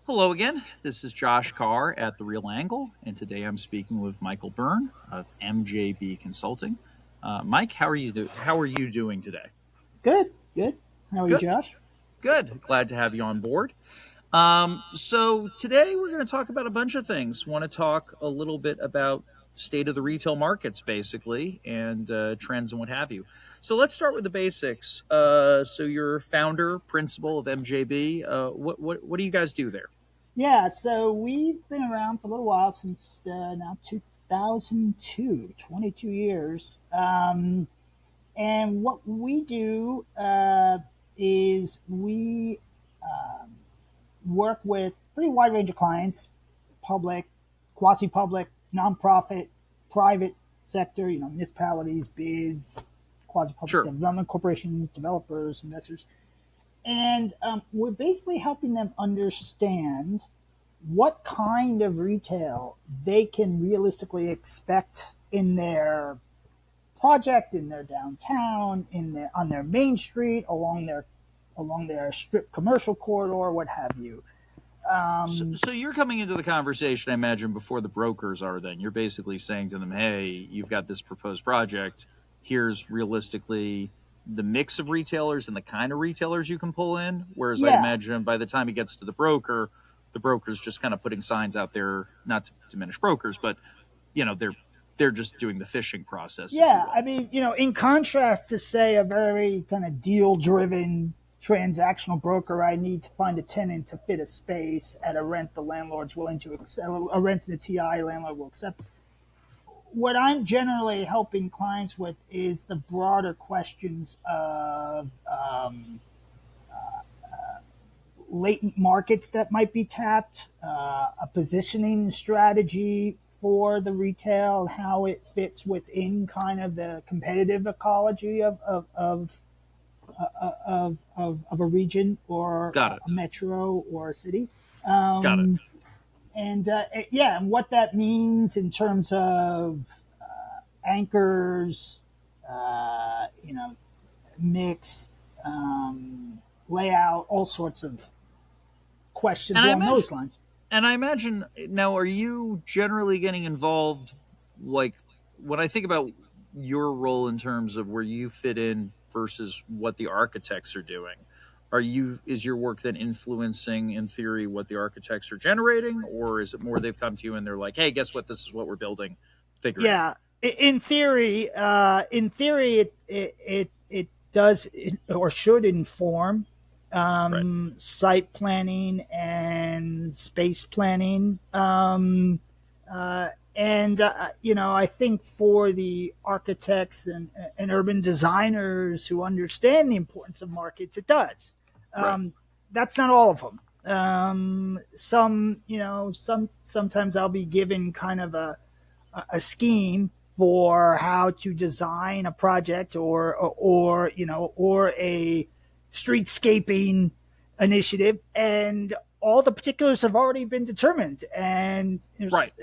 Hello again. This is Josh Kahr at The Real Angle, and today I'm speaking with Michael Berne of MJB Consulting. Mike, how are you doing today? Good, good. How are you, Good, Josh? good. Glad to have you on board. So today we're going to talk about a bunch of things. Want to talk a little bit about state of the retail markets, basically, and trends and what have you. So let's start with the basics. So you're founder, principal of MJB. What do you guys do there? Yeah, so we've been around for a little while since now 2002, 22 years. And what we do is we work with pretty wide range of clients, public, quasi-public, nonprofit, private sector, municipalities, bids, quasi-public Sure. development corporations, developers, investors. And we're basically helping them understand what kind of retail they can realistically expect in their project, in their downtown, in their on their main street, along their strip commercial corridor, what have you. So you're coming into the conversation, I imagine, before the brokers are. Then you're basically saying to them, "Hey, you've got this proposed project. Here's realistically the mix of retailers and the kind of retailers you can pull in." Whereas I Yeah, imagine by the time it gets to the broker's just kind of putting signs out there, not to diminish brokers, but they're just doing the fishing process, if you yeah. will. In contrast to say a very kind of deal-driven transactional broker, I need to find a tenant to fit a space at a rent the landlord's willing to accept, a rent to the TI landlord will accept. What I'm generally helping clients with is the broader questions of latent markets that might be tapped, a positioning strategy for the retail, how it fits within kind of the competitive ecology of a region or Got it. a metro or a city. Got it. And what that means in terms of anchors, mix, layout, all sorts of questions And I along imagine those lines. And I imagine now, are you generally getting involved? Like when I think about your role in terms of where you fit in versus what the architects are doing, is your work then influencing, in theory, what the architects are generating, or is it more they've come to you and they're like, "Hey, guess what? This is what we're building. Figure it out." Yeah, in theory, it does or should inform Right. site planning and space planning. I think for the architects and urban designers who understand the importance of markets, it does. Right. That's not all of them. Sometimes I'll be given kind of a scheme for how to design a project or a streetscaping initiative, and all the particulars have already been determined, Right.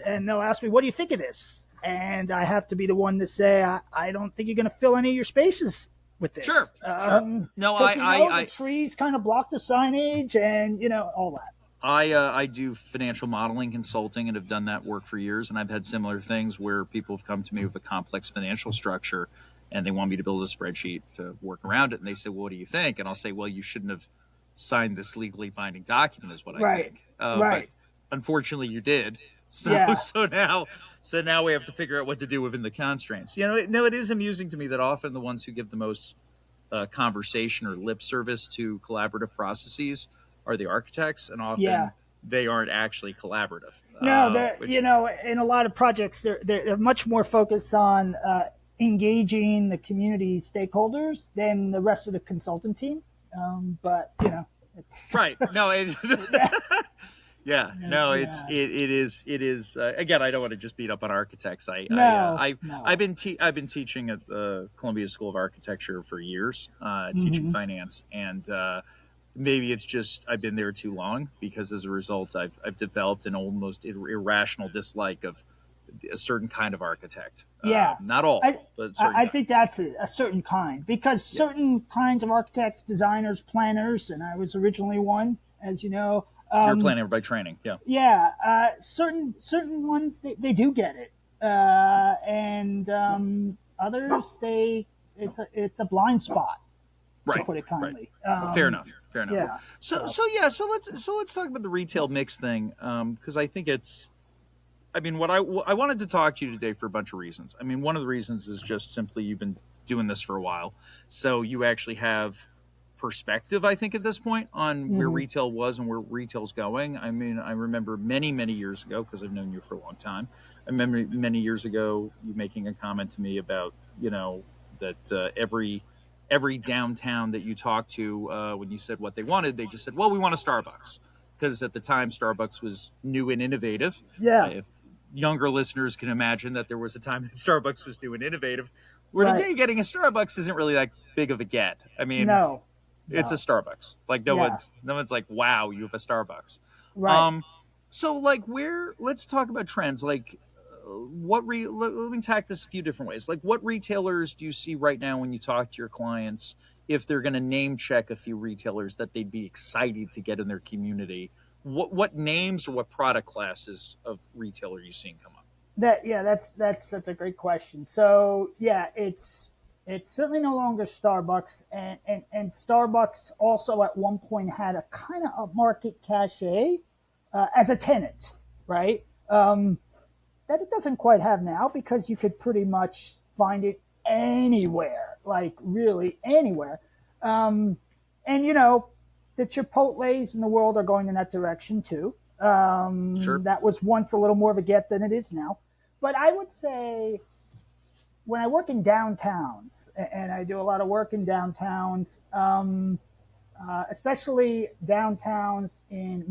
and they'll ask me, what do you think of this? And I have to be the one to say, I don't think you're going to fill any of your spaces with Sure. this, Sure. No, because the trees kind of block the signage, and all that. I do financial modeling consulting and have done that work for years. And I've had similar things where people have come to me with a complex financial structure and they want me to build a spreadsheet to work around it. And they say, "Well, what do you think?" And I'll say, "Well, you shouldn't have signed this legally binding document is what I Right, think." But right. unfortunately you did. So, Yeah, so now we have to figure out what to do within the constraints. It is amusing to me that often the ones who give the most conversation or lip service to collaborative processes are the architects, and yeah. often they aren't actually collaborative. No, Which in a lot of projects, they're much more focused on engaging the community stakeholders than the rest of the consultant team. But it's right? No, yeah, no, yes. it is. Again, I don't want to just beat up on architects. No, no. I've been teaching at the Columbia School of Architecture for years, teaching Hmm. finance, and maybe it's just I've been there too long because as a result, I've developed an almost irrational dislike of a certain kind of architect. Yeah, Not all, I but certain I kind. think that's a certain kind, because Yeah. certain kinds of architects, designers, planners, and I was originally one, as you know, You're planning by training. Yeah. Yeah, certain ones they do get it, and others it's a blind spot, to Right. put it Right. kindly. Fair enough. Fair enough. Yeah. So So let's talk about the retail mix thing, because I think it's. I mean, I wanted to talk to you today for a bunch of reasons. I mean, one of the reasons is just simply you've been doing this for a while, so you actually have perspective. I think at this point on where mhm. retail was and where retail's going. I mean, I remember many years ago, because I've known you for a long time. I remember many years ago you making a comment to me about that every downtown that you talked to, when you said what they wanted, they just said, "Well, we want a Starbucks," because at the time Starbucks was new and innovative. Yeah, If younger listeners can imagine that there was a time that Starbucks was new and innovative, where right. today getting a Starbucks isn't really that big of a get. I mean, No, it's a no. Starbucks. Like Yeah, no one's like, wow, you have a Starbucks. right. Um, so like where let's talk about trends. Like let me tack this a few different ways. Like what retailers do you see right now when you talk to your clients, if they're going to name check a few retailers that they'd be excited to get in their community? What names or what product classes of retailer are you seeing come up? That's a great question. So yeah, it's certainly no longer Starbucks, and Starbucks also at one point had a kind of upmarket cachet as a tenant, right? That it doesn't quite have now, because you could pretty much find it anywhere, like really anywhere. And the Chipotle's in the world are going in that direction too. Sure. That was once a little more of a get than it is now. But I would say when I work in downtowns, and I do a lot of work in downtowns, especially downtowns in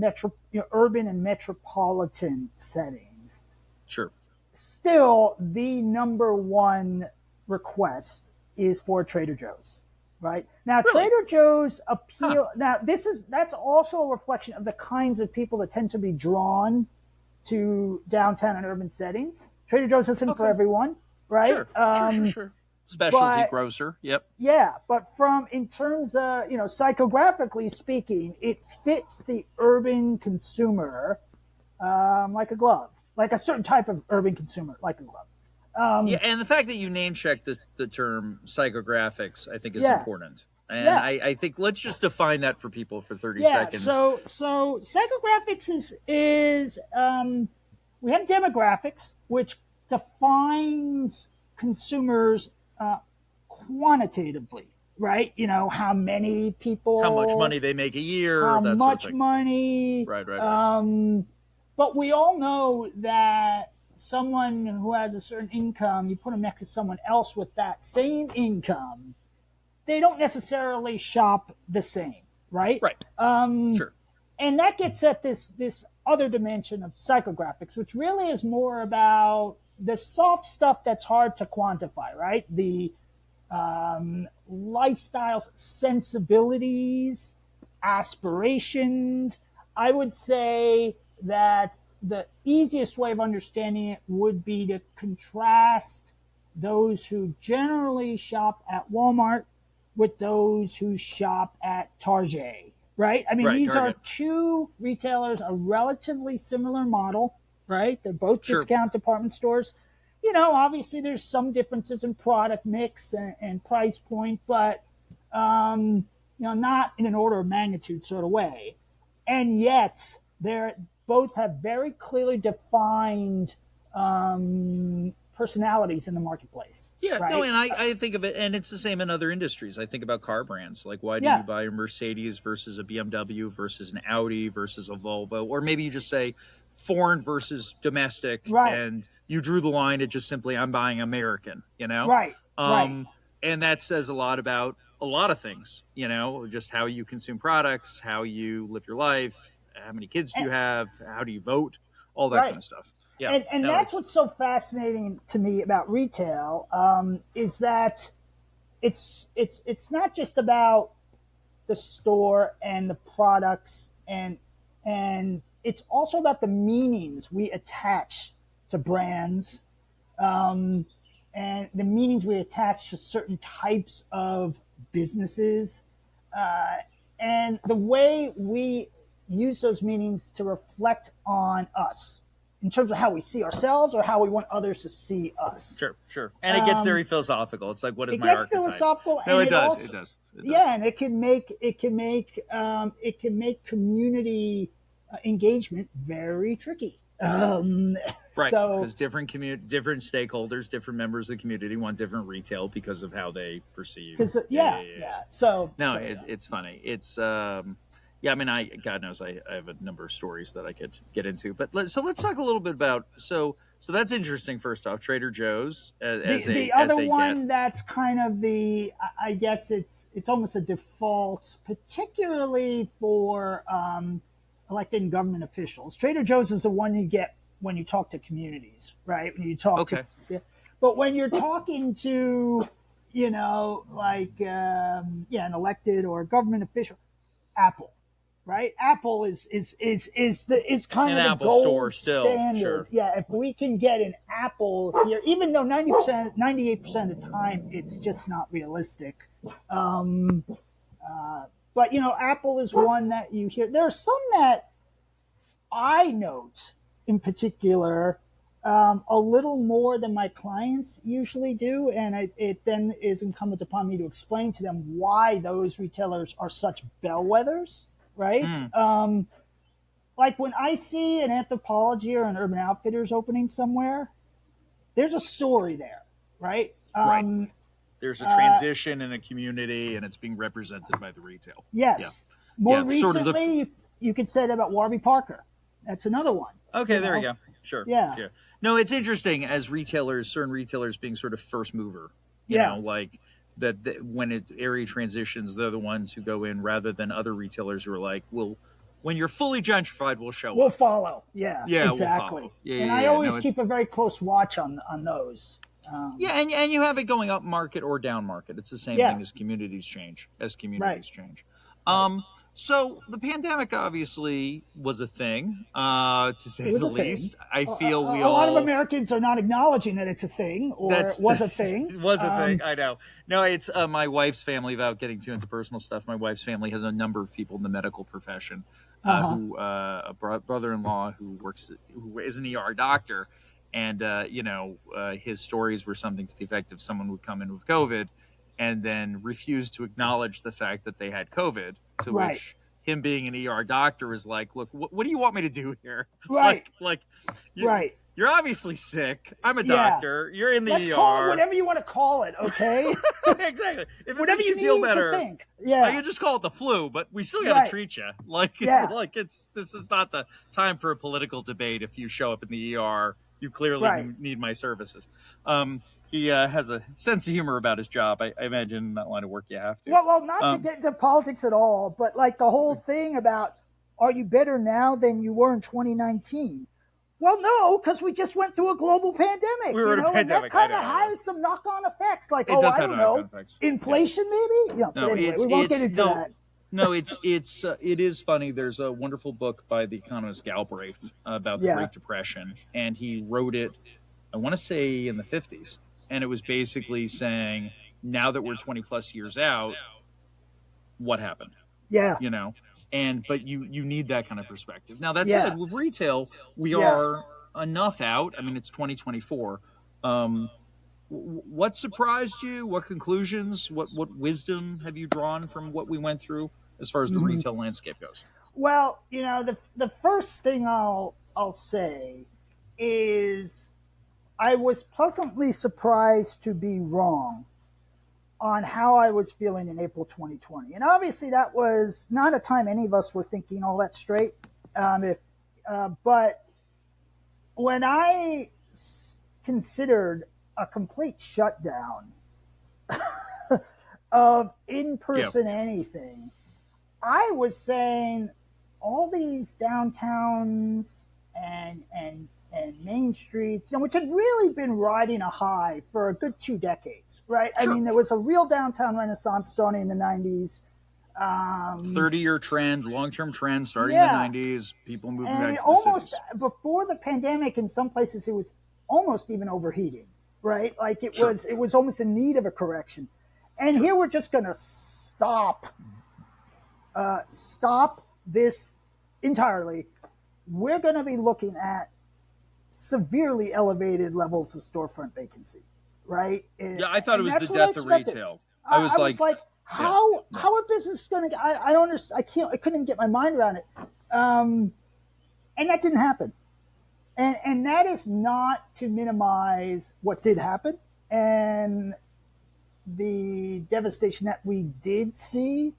urban and metropolitan settings, Sure. still the number one request is for Trader Joe's. Right now, Really? Trader Joe's Huh. appeal. Now, that's also a reflection of the kinds of people that tend to be drawn to downtown and urban settings. Trader Joe's isn't for Okay. everyone, right? Sure. Specialty But grocer. Yep. yeah, but from in terms of psychographically speaking, it fits the urban consumer like a glove, like a certain type of urban consumer, like a glove. Yeah, and the fact that you name checked the term psychographics, I think, is Yeah, important. And yeah, I think let's just define that for people for 30 yeah. seconds. So psychographics is we have demographics, which defines consumers quantitatively, right? How many How much people, money they make a year, how that sort of much thing. money. Right. But we all know that someone who has a certain income, you put them next to someone else with that same income, they don't necessarily shop the same, right? Right. Sure. And that gets at this other dimension of psychographics, which really is more about the soft stuff that's hard to quantify, right? The lifestyles, sensibilities, aspirations. I would say that the easiest way of understanding it would be to contrast those who generally shop at Walmart with those who shop at Target, right? I mean, Right. these are Target. two retailers, a relatively similar model, right? They're both Sure. discount department stores. Obviously there's some differences in product mix and price point, but not in an order of magnitude sort of way. And yet they're both have very clearly defined personalities in the marketplace, Yeah, no, right? and I think of it, and it's the same in other industries. I think about car brands. Like, why do you Yeah, buy a Mercedes versus a BMW versus an Audi versus a Volvo? Or maybe you just say foreign versus domestic, right, and you drew the line at just simply, I'm buying American. right, right, And that says a lot about a lot of things, just how you consume products, how you live your life, how many kids do and, you have, how do you vote, all that kind right. of stuff. Yeah, And no, that's it's what's so fascinating to me about retail, is that it's not just about the store and the products, and it's also about the meanings we attach to brands, and the meanings we attach to certain types of businesses, and the way we use those meanings to reflect on us in terms of how we see ourselves or how we want others to see us. Sure, sure. And it gets very philosophical. It's like, what is It my gets archetype? philosophical, No, and it it does. also, It does. It does. yeah, and it can make community engagement very tricky. Right, So because different stakeholders, different members of the community want different retail because of how they perceive. because Yeah, yeah, yeah, yeah. No, yeah. it's funny. It's yeah. I mean, God knows, I have a number of stories that I could get into. But let's talk a little bit about so that's interesting. First off, Trader Joe's The as other a get. one that's kind of I guess it's almost a default, particularly for elected government officials. Trader Joe's is the one you get when you talk to communities, right? When you talk Okay. to, but when you're talking to, like an elected or a government official, Apple, right? Apple is kind An of the Apple store gold still, standard. sure. Yeah, if we can get an Apple here, even though 90%, 98% of the time it's just not realistic. But Apple is one that you hear. There are some that I note in particular a little more than my clients usually do, and it then is incumbent upon me to explain to them why those retailers are such bellwethers, right? Like when I see an Anthropology or an Urban Outfitters opening somewhere, there's a story there, right? Right. There's a transition in a community, and it's being represented by the retail. Yes. Yeah. More Yeah, sort of recently, you could say that about Warby Parker. That's another one. Okay, there we go. Sure. Yeah. Yeah. No, it's interesting as retailers, certain retailers being sort of first mover. You Yeah. know, like that when area transitions, they're the ones who go in rather than other retailers who are like, well, when you're fully gentrified, we'll show We'll up. follow. Yeah, Yeah, we'll exactly. follow. Yeah, And yeah, I yeah. always No, keep a very close watch on those. yeah, and you have it going up market or down market. It's the same Yeah. thing as communities change. Right. Change. Right. So the pandemic obviously was a thing, to say It was the a thing. least. I feel we a lot of all Americans are not acknowledging that it's a thing or it was a thing. It was a thing. I know. No, it's my wife's family. Without getting too into personal stuff, my wife's family has a number of people in the medical profession. Who a brother-in-law who is an ER doctor, and his stories were something to the effect of someone would come in with COVID, and then refuse to acknowledge the fact that they had COVID. To Right. which him being an ER doctor is like, look, what do you want me to do here? Right. like, Right. You're obviously sick. I'm a Yeah. doctor. You're in the Let's ER. call it whatever you want to call it, okay? Exactly. If it Whatever makes you you feel need better, to think. Yeah. you just call it the flu, but we still got to Right. treat you. Like, Yeah. this is not the time for a political debate. If you show up in the ER, you clearly Right. need my services. He has a sense of humor about his job. I imagine in that line of work you have to. Well, not to get into politics at all, but like the whole thing about, are you better now than you were in 2019? Well, no, because we just went through a global pandemic. We were in a And that pandemic, kind I of know. has some knock-on effects. Like, It does I have don't knock-on know, effects. inflation maybe. No, but anyway, we won't get into that. No, it is funny. There's a wonderful book by the economist Galbraith about the Yeah. Great Depression, and he wrote it, I want to say, in the 50s, and it was basically saying, now that we're 20 plus years out, what happened? Yeah. You know, but you need that kind of perspective. Now that Yeah. said, with retail, we Yeah. are enough out. I mean, it's 2024. What surprised you? What conclusions? What wisdom have you drawn from what we went through as far as the retail landscape goes? Well, the first thing I'll say is I was pleasantly surprised to be wrong on how I was feeling in April 2020. And obviously that was not a time any of us were thinking all that straight. But when I considered a complete shutdown of in-person anything, I was saying all these downtowns and main streets, which had really been riding a high for a good 2 decades, right? Sure. I mean, there was a real downtown renaissance starting in the 90s. 30-year trend, long-term trend starting Yeah. in the 90s, people moving And back it to the almost, cities. before the pandemic, in some places, it was almost even overheating, right? Like it Sure. was almost in need of a correction. And here we're just going to stop this entirely, we're going to be looking at severely elevated levels of storefront vacancy, right? Yeah, I thought it And was the that's what I death of expected. retail. I I was was like, like, yeah, yeah, how are businesses going to? I don't understand. I couldn't even get my mind around it. And that didn't happen. And that is not to minimize what did happen and the devastation that we did see,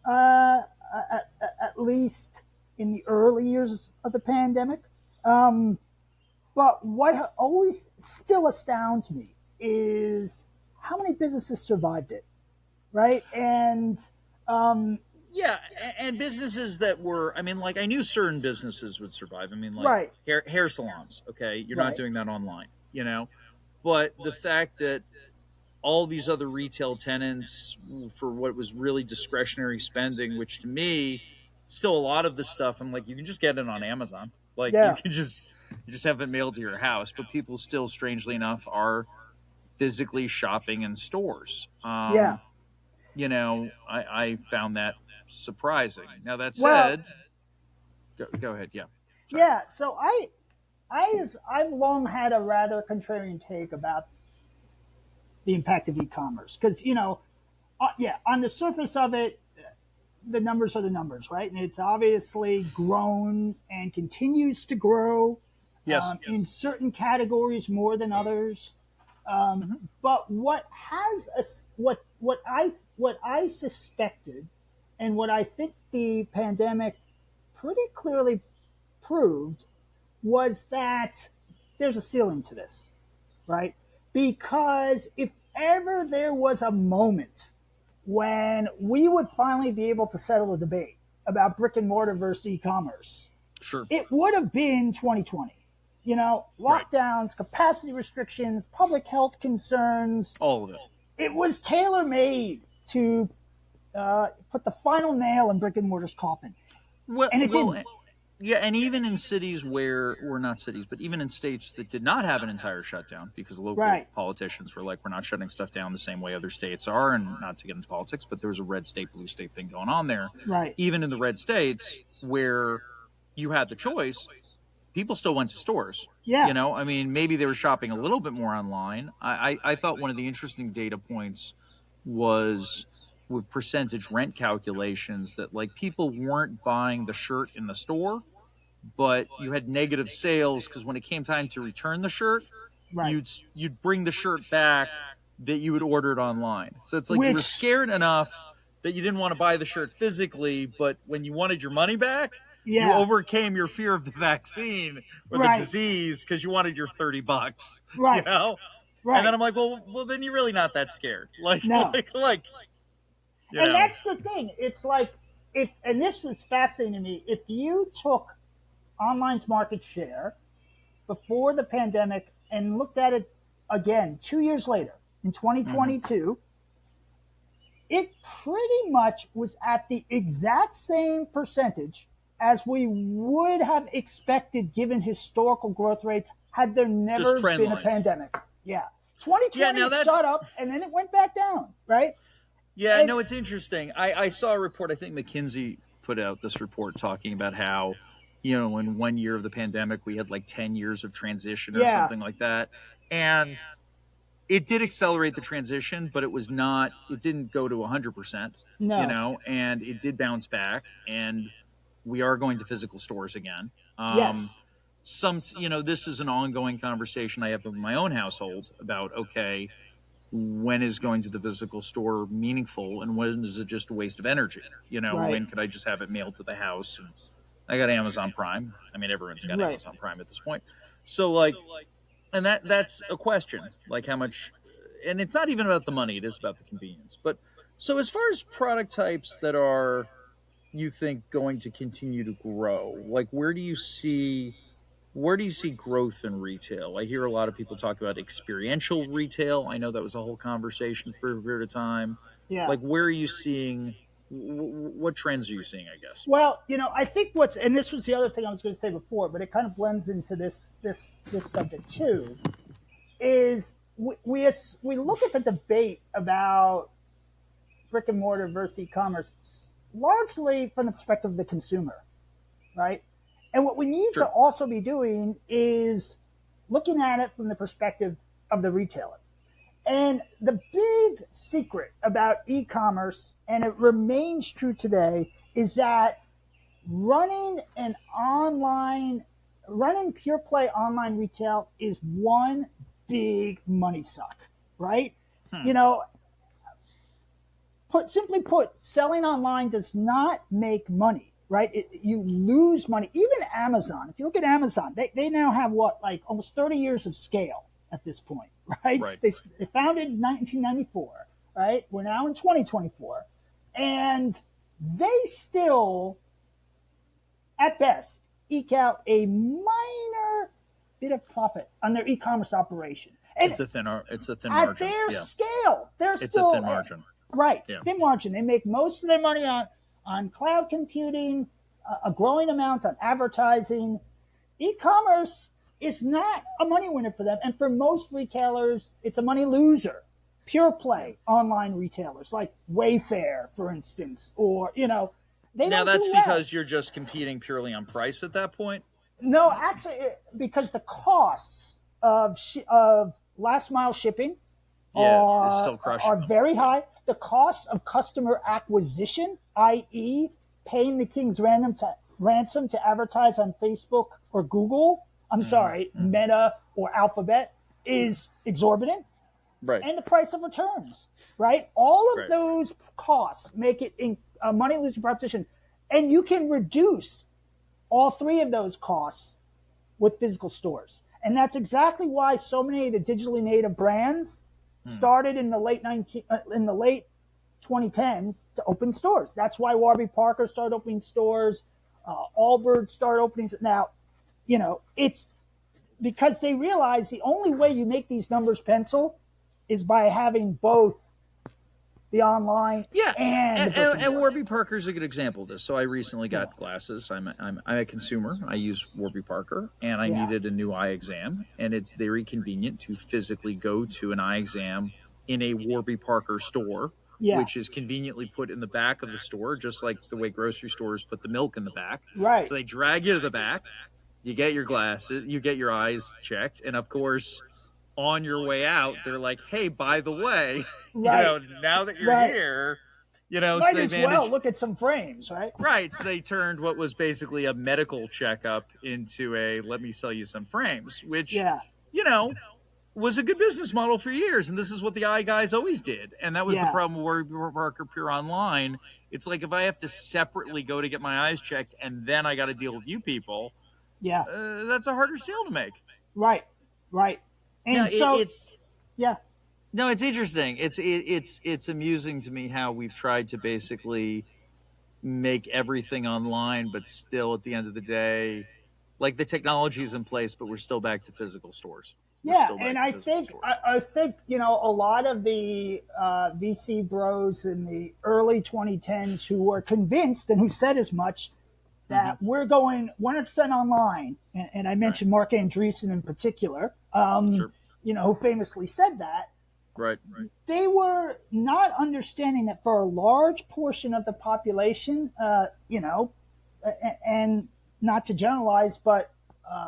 at least in the early years of the pandemic. But what always still astounds me is how many businesses survived it, right? And yeah. And businesses that were, I mean, like I knew certain businesses would survive. I mean, like right, hair salons. Okay, you're not right, doing that online, you know. But the fact that all these other retail tenants for what was really discretionary spending, which to me, still a lot of the stuff, I'm like, you can just get it on Amazon. Like yeah, you just have it mailed to your house. But people still, strangely enough, are physically shopping in stores. yeah. I found that surprising. Now that Well, said, go ahead. Yeah, sorry. yeah. So I've long had a rather contrarian take about the impact of e-commerce because yeah, on the surface of it, the numbers are the numbers, right? And it's obviously grown and continues to grow Yes. in certain categories more than others. Mm-hmm. But what I suspected, and what I think the pandemic pretty clearly proved, was that there's a ceiling to this, right? Because if ever there was a moment when we would finally be able to settle a debate about brick and mortar versus e-commerce, Sure. it would have been 2020. Right. Lockdowns, capacity restrictions, public health concerns. All of it. It was tailor made to put the final nail in brick and mortar's coffin, Well, and it well, didn't. yeah, and even in cities where, or not cities, but even in states that did not have an entire shutdown because local Right, politicians were like, we're not shutting stuff down the same way other states are, and not to get into politics, but there was a red state, blue state thing going on there. right. Even in the red states where you had the choice, people still went to stores. Yeah, I mean, maybe they were shopping a little bit more online. I thought one of the interesting data points was with percentage rent calculations that like people weren't buying the shirt in the store, but you had negative sales because when it came time to return the shirt, right. you'd bring the shirt back that you had ordered online. So it's like you were Which, scared enough that you didn't want to buy the shirt physically, but when you wanted your money back, you yeah, overcame your fear of the vaccine or the right, disease because you wanted your $30, you right, know? And right. then I'm like, well, then you're really not that scared. Like, No, you and know, that's the thing. It's like if, and this was fascinating to me. If you took online's market share before the pandemic and looked at it again 2 years later in mm-hmm. 2022, it pretty much was at the exact same percentage as we would have expected given historical growth rates had there Just never trend been a lines. pandemic. Yeah. Yeah, 2020, now it that's shot up and then it went back down, right? Yeah, And no, it's interesting. I saw a report. I think McKinsey put out this report talking about how, in 1 year of the pandemic, we had like 10 years of transition or yeah, something like that. And it did accelerate the transition, but it didn't go to 100%, no, and it did bounce back. And we are going to physical stores again. yes, This is an ongoing conversation I have with my own household about, okay, when is going to the physical store meaningful and when is it just a waste of energy? right, When could I just have it mailed to the house? And I got Amazon Prime. I mean, everyone's got right. Amazon Prime at this point. So like, and that's a question, like how much, and it's not even about the money, it is about the convenience. But so as far as product types that are, you think, going to continue to grow, like where do you see growth in retail? I hear a lot of people talk about experiential retail. I know that was a whole conversation for a period of time. Yeah. Like, where are you seeing? What trends are you seeing? I guess. Well, I think and this was the other thing I was going to say before, but it kind of blends into this subject too, is we look at the debate about brick and mortar versus e-commerce largely from the perspective of the consumer, right? And what we need to Sure. also be doing is looking at it from the perspective of the retailer. And the big secret about e-commerce, and it remains true today, is that running an online, running pure play online retail is one big money suck, right? Hmm. You know, simply put, selling online does not make money, right? You lose money. Even Amazon, if you look at Amazon, they now have what, like almost 30 years of scale at this point, right? Right. They founded in 1994, right? We're now in 2024. And they still, at best, eke out a minor bit of profit on their e-commerce operation. And It's a thin at margin. their Yeah. scale, they're It's a still thin margin. right. Yeah. Thin margin. They make most of their money on cloud computing, a growing amount on advertising. E-commerce is not a money winner for them, and for most retailers, it's a money loser. Pure Yeah. play online retailers like Wayfair, for instance, or they Now don't that's do well. because you're just competing purely on price at that point. No, actually, because the costs of last mile shipping Yeah, it's still crushing are them. very high. The cost of customer acquisition, i.e., paying the king's ransom to advertise on Facebook or Google, I'm sorry, Mm-hmm. Meta or Alphabet, is exorbitant. Right. And the price of returns, right? All of Right. those costs make it a money losing proposition. And you can reduce all three of those costs with physical stores. And that's exactly why so many of the digitally native brands started in the late 2010s to open stores. That's why Warby Parker started opening stores. Allbirds started opening. Now, it's because they realize the only way you make these numbers pencil is by having both the online Yeah, and the brick and and mortar. Warby Parker's a good example of this. So I recently got glasses. I'm a consumer. I use Warby Parker, and I Yeah. needed a new eye exam, and it's very convenient to physically go to an eye exam in a Warby Parker store, Yeah. which is conveniently put in the back of the store, just like the way grocery stores put the milk in the back. Right. So they drag you to the back. You get your glasses, you get your eyes checked, and of course, on your way out, they're like, "Hey, by the way, Right. now that you're Right. here, so Might they as well managed." look at some frames, right? Right, so they turned what was basically a medical checkup into a "let me sell you some frames," which Yeah. you know was a good business model for years, and this is what the eye guys always did, and that was the Yeah. problem with Warby Parker Pure Online. It's like if I have to separately go to get my eyes checked, and then I got to deal with you people, Yeah. that's a harder sale to make. Right. Right. No, And so, it's yeah. no, it's interesting. It's amusing to me how we've tried to basically make everything online, but still at the end of the day, like the technology is in place, but we're still back to physical stores. We're Yeah, still and back to I physical think stores. I think a lot of the VC bros in the early 2010s who were convinced and who said as much Mm-hmm. that we're going 100% online, and I Right. mentioned Mark Andreessen in particular, Sure. who famously said that. Right. Right. They were not understanding that for a large portion of the population, and not to generalize, but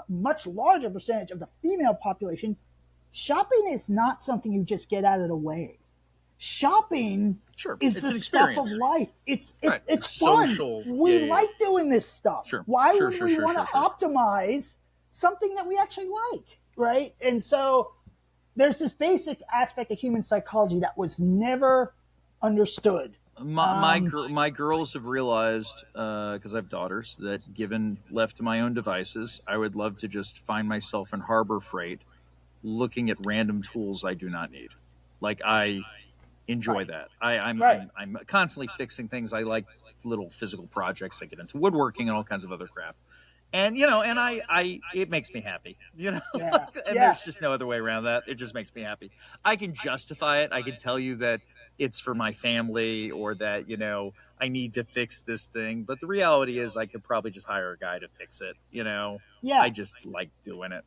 much larger percentage of the female population, shopping is not something you just get out of the way. Shopping Sure. is It's the an stuff of experience. life. It's Right. it's fun. Social. We Yeah. like doing this stuff. Sure. Why Sure. would Sure. we Sure. want to Sure. Sure. optimize something that we actually like, right? And so there's this basic aspect of human psychology that was never understood. My girls have realized because I have daughters that given left to my own devices, I would love to just find myself in Harbor Freight looking at random tools I do not need. Like I enjoy Right. that. I'm, Right. I'm I'm constantly fixing things. I like little physical projects. I get into woodworking and all kinds of other crap. And and I it makes me happy. Yeah. And Yeah. there's just no other way around that. It just makes me happy. I can justify it. I can tell you that it's for my family or that I need to fix this thing. But the reality is, I could probably just hire a guy to fix it. I Yeah. just like doing it.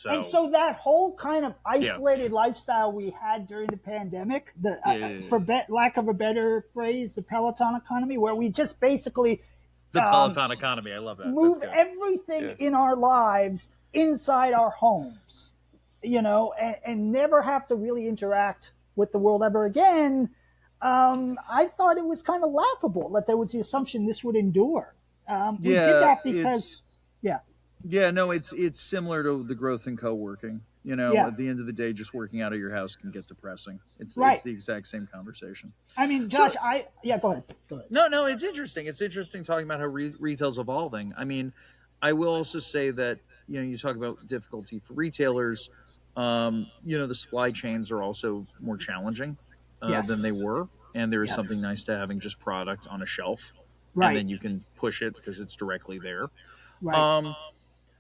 And So so that whole kind of yeah, isolated lifestyle we had during the pandemic, yeah, for lack of a better phrase, the Peloton economy, where we just basically The Peloton economy. I love that. That's move good. everything Yeah. in our lives inside our homes, and never have to really interact with the world ever again. I thought it was kind of laughable that there was the assumption this would endure. We did Yeah, that because, it's yeah, yeah, no, it's similar to the growth in co-working. yeah, At the end of the day, just working out of your house can get depressing. It's right. the exact same conversation. I mean, Josh, So yeah, go ahead. Go ahead. no, no, it's interesting. It's interesting talking about how retail's evolving. I mean, I will also say that you talk about difficulty for retailers. The supply chains are also more challenging than they Yes. were, and there is something Yes. nice to having just product on a shelf, and Right. then you can push it because it's directly there. Right. Um,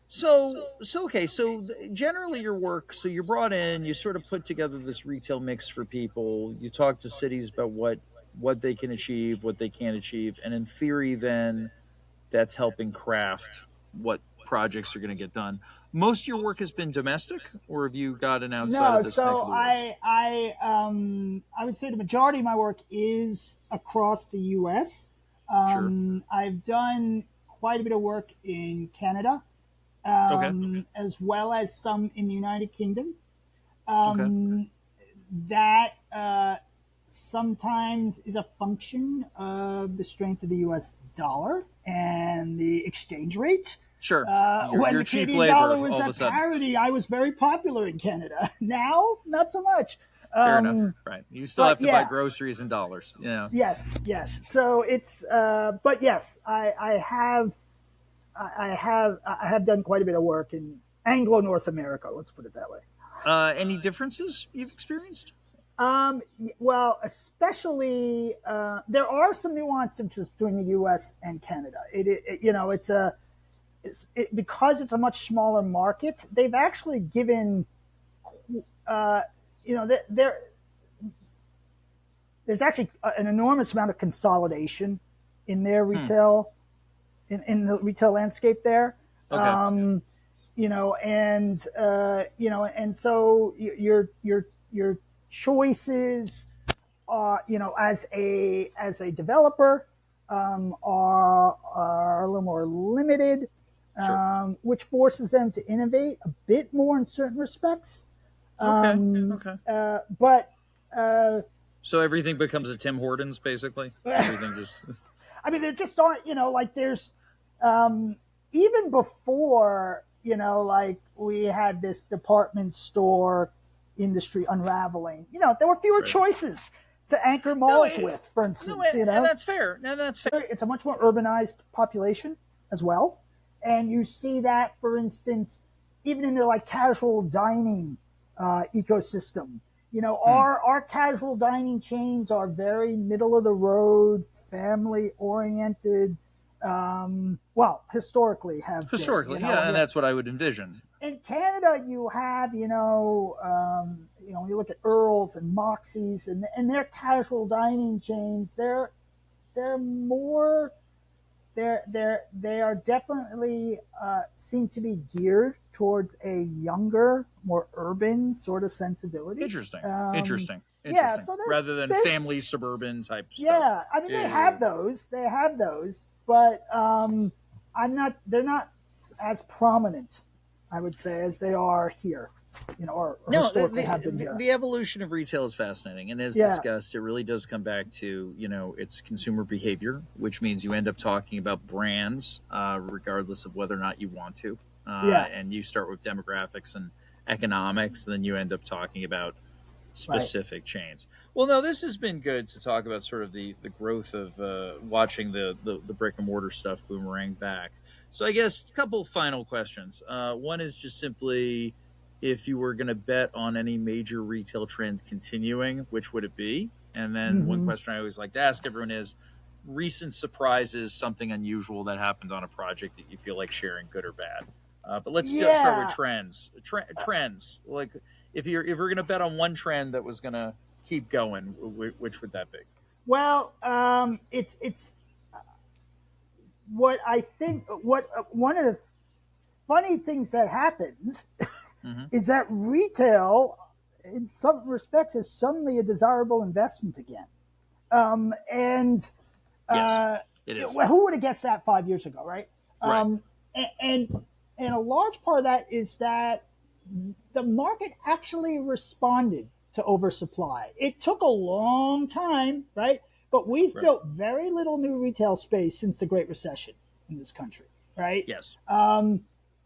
so okay. So generally, your work. So you're brought in. You sort of put together this retail mix for people. You talk to cities about what they can achieve, what they can't achieve, and in theory, then that's helping craft what projects are going to get done. Most of your work has been domestic, or have you gotten outside No, of this neck so of the woods? I would say the majority of my work is across the U.S. Sure. I've done quite a bit of work in Canada, Okay. as well as some in the United Kingdom. Okay. That sometimes is a function of the strength of the U.S. dollar and the exchange rate. Sure. When You're the cheap Canadian dollar labor was all of a at sudden. parity, I was very popular in Canada. Now, not so much. Fair enough. Right. You still But have to buy yeah, groceries in dollars. Yeah. yes, yes. So it's, but yes, I have done quite a bit of work in Anglo North America. Let's put it that way. Any differences you've experienced? Well, especially there are some nuances between the U.S. and Canada. Because it's a much smaller market. They've actually given, uh, there there's actually an enormous amount of consolidation in their Hmm. retail in the retail landscape there. Okay. And so your choices as a developer are a little more limited, Sure. which forces them to innovate a bit more in certain respects. Okay. Okay. But So everything becomes a Tim Hortons, basically. Everything just. I mean, there just aren't, like there's, even before, like we had this department store industry unraveling, there were fewer Right. choices to anchor No. malls with, for No. instance, And that's fair. And that's fair. It's a much more urbanized population as well. And you see that, for instance, even in their like casual dining ecosystem. Hmm. Our casual dining chains are very middle of the road, family oriented. Well, historically have been. Historically, yeah, and Yeah. that's what I would envision. In Canada, you have when you look at Earls and Moxies and their casual dining chains, they're more they are definitely seem to be geared towards a younger, more urban sort of sensibility. Interesting. Um, Interesting. yeah, Interesting. so Rather than there's family suburban type stuff. yeah, I mean Yeah. they Yeah. Yeah. have those, but they're not as prominent, I would say, as they are here, or No, historically have been here. the evolution of retail is fascinating, and as Yeah, discussed, it really does come back to it's consumer behavior, which means you end up talking about brands, regardless of whether or not you want to, yeah, and you start with demographics and economics, and then you end up talking about right. specific chains. Well, no, this has been good to talk about sort of the growth of watching the brick and mortar stuff boomerang back. So I guess a couple final questions. One is just simply if you were going to bet on any major retail trend continuing, which would it be? And then one Hmm. question I always like to ask everyone is recent surprises, something unusual that happened on a project that you feel like sharing, good or bad. But let's start with Yeah. trends. Trends, like if you're going to bet on one trend that was going to keep going, which would that be? Well, it's what I think. What one of the funny things that happens Hmm. is that retail, in some respects, is suddenly a desirable investment again. And Yes. It is. Well, who would have guessed that 5 years ago, right? Right. And a large part of that is that the market actually responded to oversupply. It took a long time, right? But we've Right. built very little new retail space since the Great Recession in this country, right? Yes.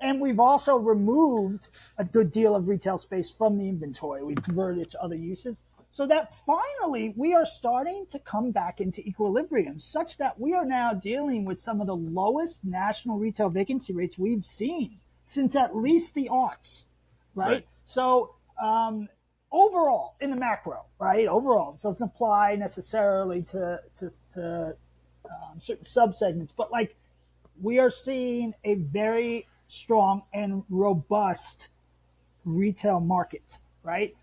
And we've also removed a good deal of retail space from the inventory. We've converted it to other uses. So that finally we are starting to come back into equilibrium, such that we are now dealing with some of the lowest national retail vacancy rates we've seen since at least the aughts, right? Right. So overall, in the macro, right? Overall, this doesn't apply necessarily to certain subsegments, but like we are seeing a very strong and robust retail market, right?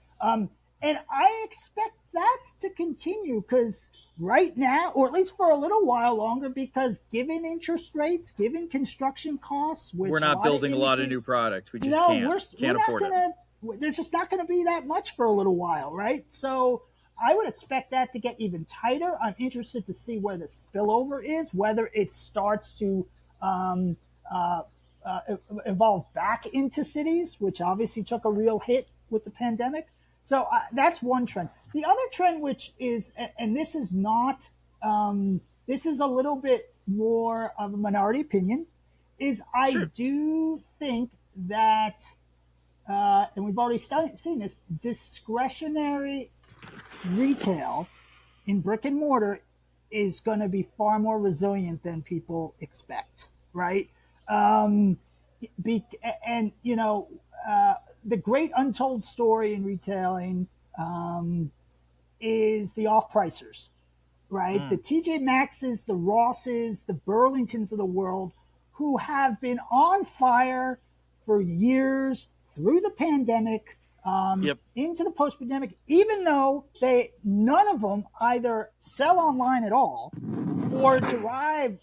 And I expect that to continue because right now, or at least for a little while longer, because given interest rates, given construction costs, We're which a not lot of building a lot of new product. We just no, can't. we're Can't not afford it. gonna. There's just not going to be that much for a little while, right? So I would expect that to get even tighter. I'm interested to see where the spillover is, whether it starts to um, uh, evolve back into cities, which obviously took a real hit with the pandemic. So that's one trend. The other trend, which is, and this is not, this is a little bit more of a minority opinion, is I Sure. do think that, and we've already seen this, discretionary retail in brick and mortar is going to be far more resilient than people expect, right? Um, and the great untold story in retailing is the off-pricers, right? The Mm. TJ Maxxes, the Rosses, the Burlingtons of the world, who have been on fire for years through the pandemic, Yep. into the post-pandemic, even though none of them either sell online at all or derive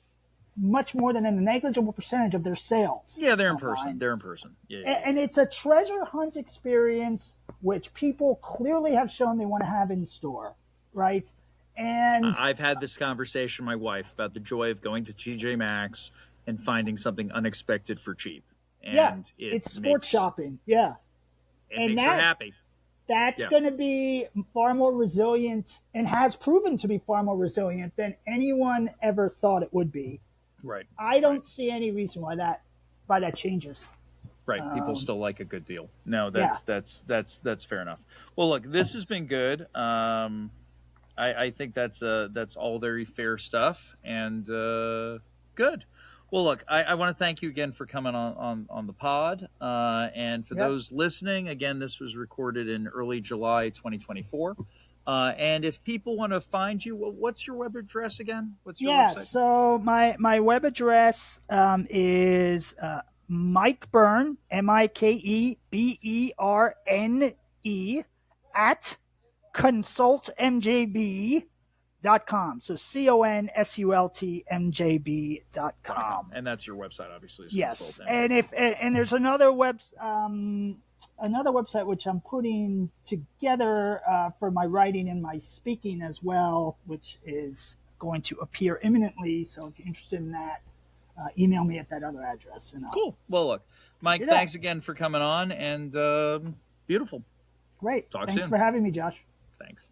much more than a negligible percentage of their sales Yeah, they're in person. online. They're in person. Yeah, yeah, And yeah. it's a treasure hunt experience which people clearly have shown they want to have in store, right? And I've had this conversation with my wife about the joy of going to TJ Maxx and finding something unexpected for cheap, yeah, and it it's sports makes shopping. Yeah. it And makes her happy. that's Yeah. going to be far more resilient and has proven to be far more resilient than anyone ever thought it would be. Right. I Right. don't see any reason why that changes. Right. People still like a good deal. No, Yeah. that's fair enough. Well, look, this has been good. I think that's all very fair stuff and good. Well, look, I want to thank you again for coming on the pod. And for Yep. those listening, again, this was recorded in early July 2024. And if people want to find you, what's your web address again? What's your Yeah. website? So my web address is Mike Berne, MikeBerne at consultmjb.com. So consultmjb.com. And that's your website, obviously, is Yes, Consult and MJB. there's another website which I'm putting together for my writing and my speaking as well, which is going to appear imminently. So if you're interested in that, email me at that other address, and I'll Cool. Well, look, Mike, do that. thanks again for coming on, and beautiful. Great. Talk Thanks soon. for having me, Josh. Thanks.